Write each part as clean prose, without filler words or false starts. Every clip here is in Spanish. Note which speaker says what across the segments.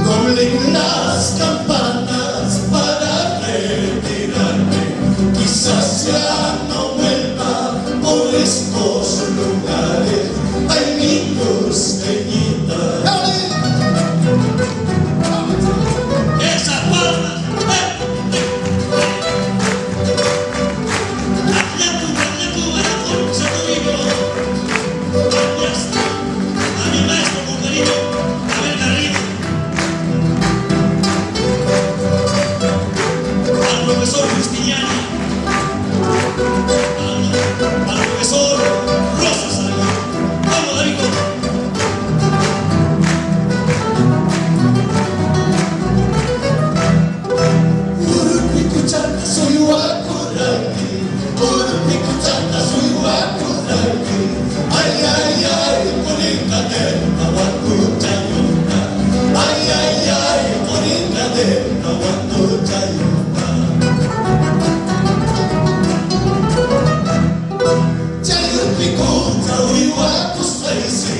Speaker 1: Doblen las campanas para retirarme, quizás ya no vuelva por estos lugares. Ay, mi costeñita. Esas palmas. A mi maestro con cariño, a ver Carrillo, al profesor Justiniani, al profesor Rosas, vamos David. Urupikuchata soy wakuraki, urupikuchata soy wakuraki. Ay, ay, ay, ponikadena wakutayuka. Ay, ay, ay, ponikadena wakutayuka. Chayurpikuta uiwakuspaisi,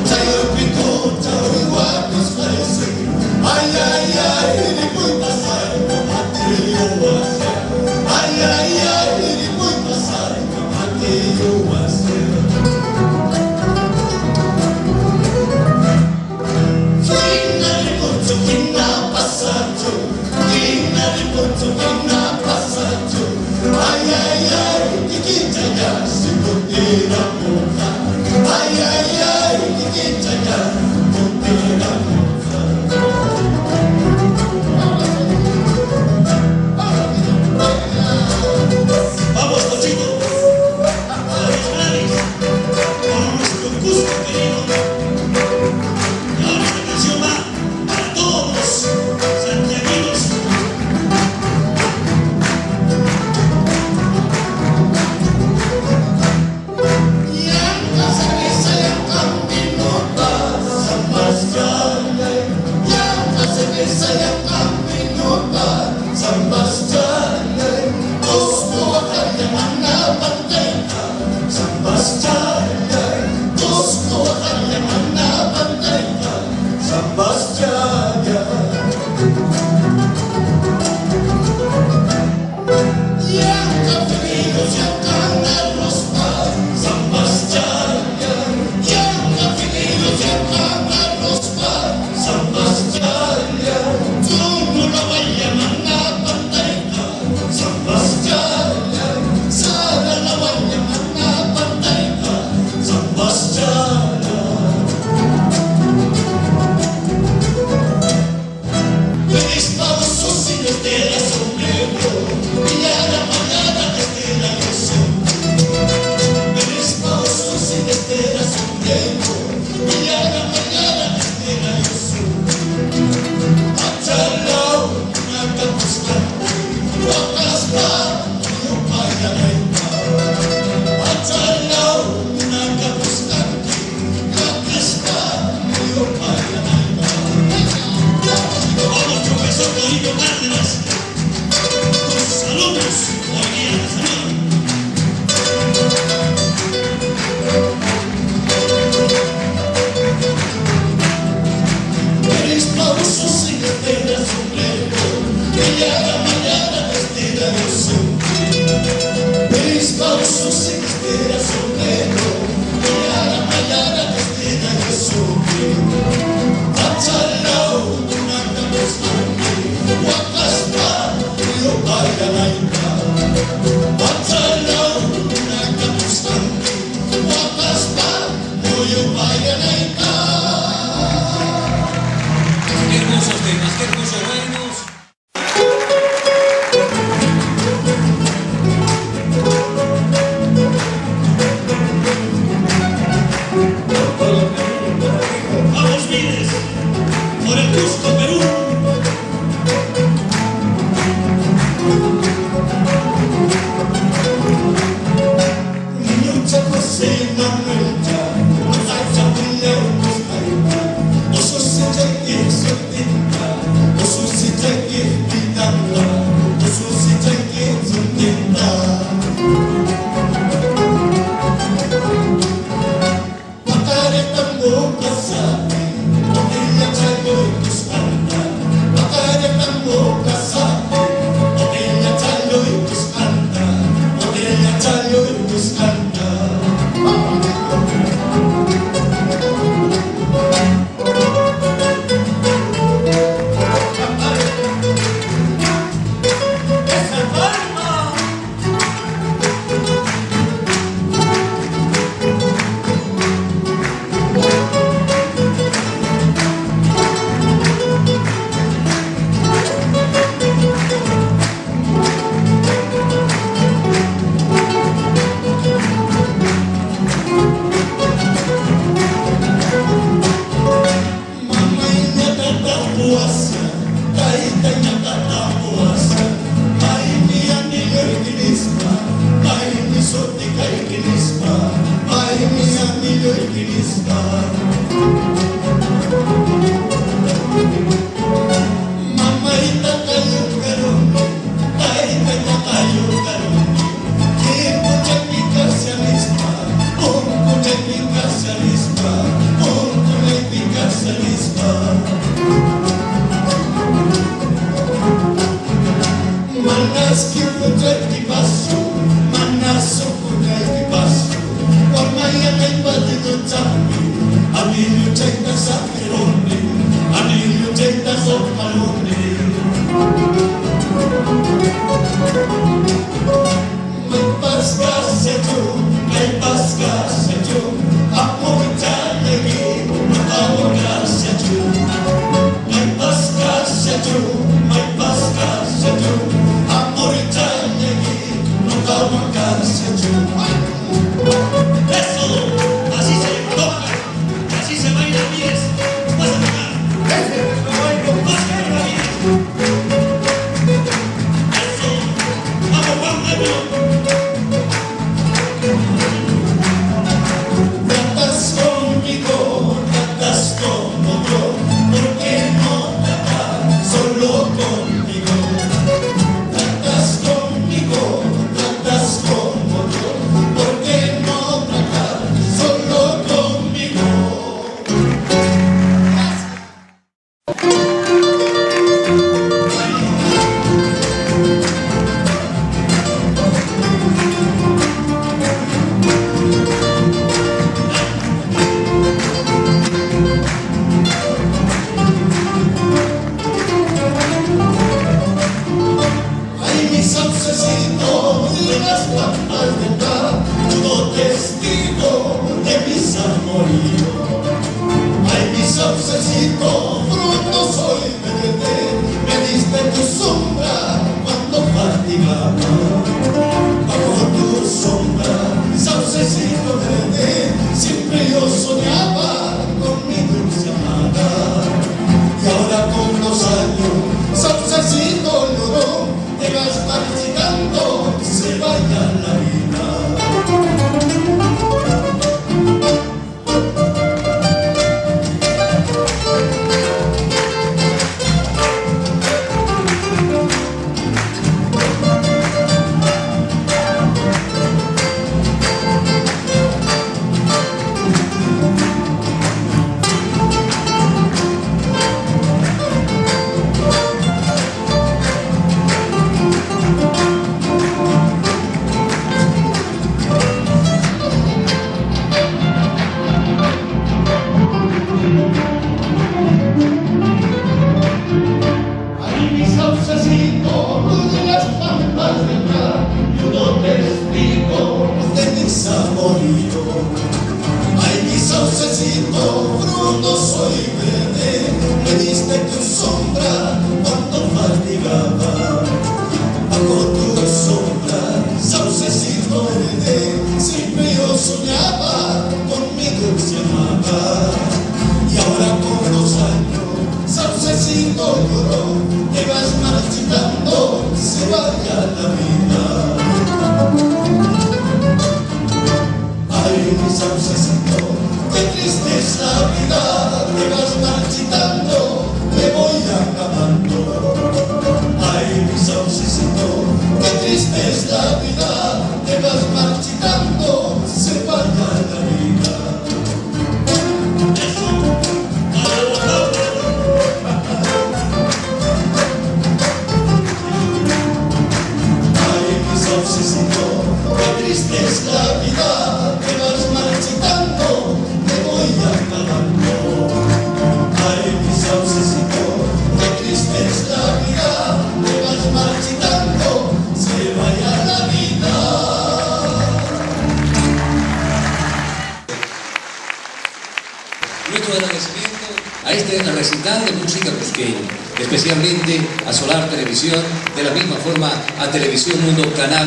Speaker 1: chayurpikuta uiwakuspaisi. Ay, ay, ay, nipuy pasay kamatiyo wasya. Ay, ay, ay, nipuy pasay kamatiyo wasya. Ay, ay, ay, kikita ya sikutira muka. Ay, ay, ay, kikita ya sikutira muka. Vamos, Tochito, a los grandes, con nuestro Cusco querido. Y ahora esta canción va para todos los santiaguinos. Saya kami nota sambas jalan, Cusco kaya mana banteka sambas jalan, Cusco kaya mana banteka sambas jalan. Yang kafirinos yang kanaros pa sambas jalan, yang kafirinos yang kanaros pa sambas jalan. Say no, no, no, no, no, no, no, no, no, Eso.
Speaker 2: nuestro agradecimiento a este recital de música cusqueña, especialmente a Solar Televisión, de la misma forma a Televisión Mundo Canal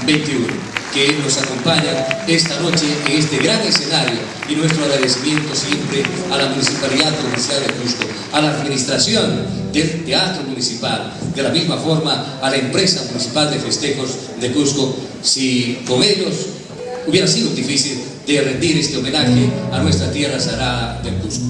Speaker 2: 21, que nos acompañan esta noche en este gran escenario, y nuestro agradecimiento siempre a la Municipalidad Provincial de Cusco, a la Administración del Teatro Municipal, de la misma forma a la Empresa Municipal de Festejos de Cusco. Si con ellos hubiera sido difícil de rendir este homenaje a nuestra tierra sagrada del Cusco.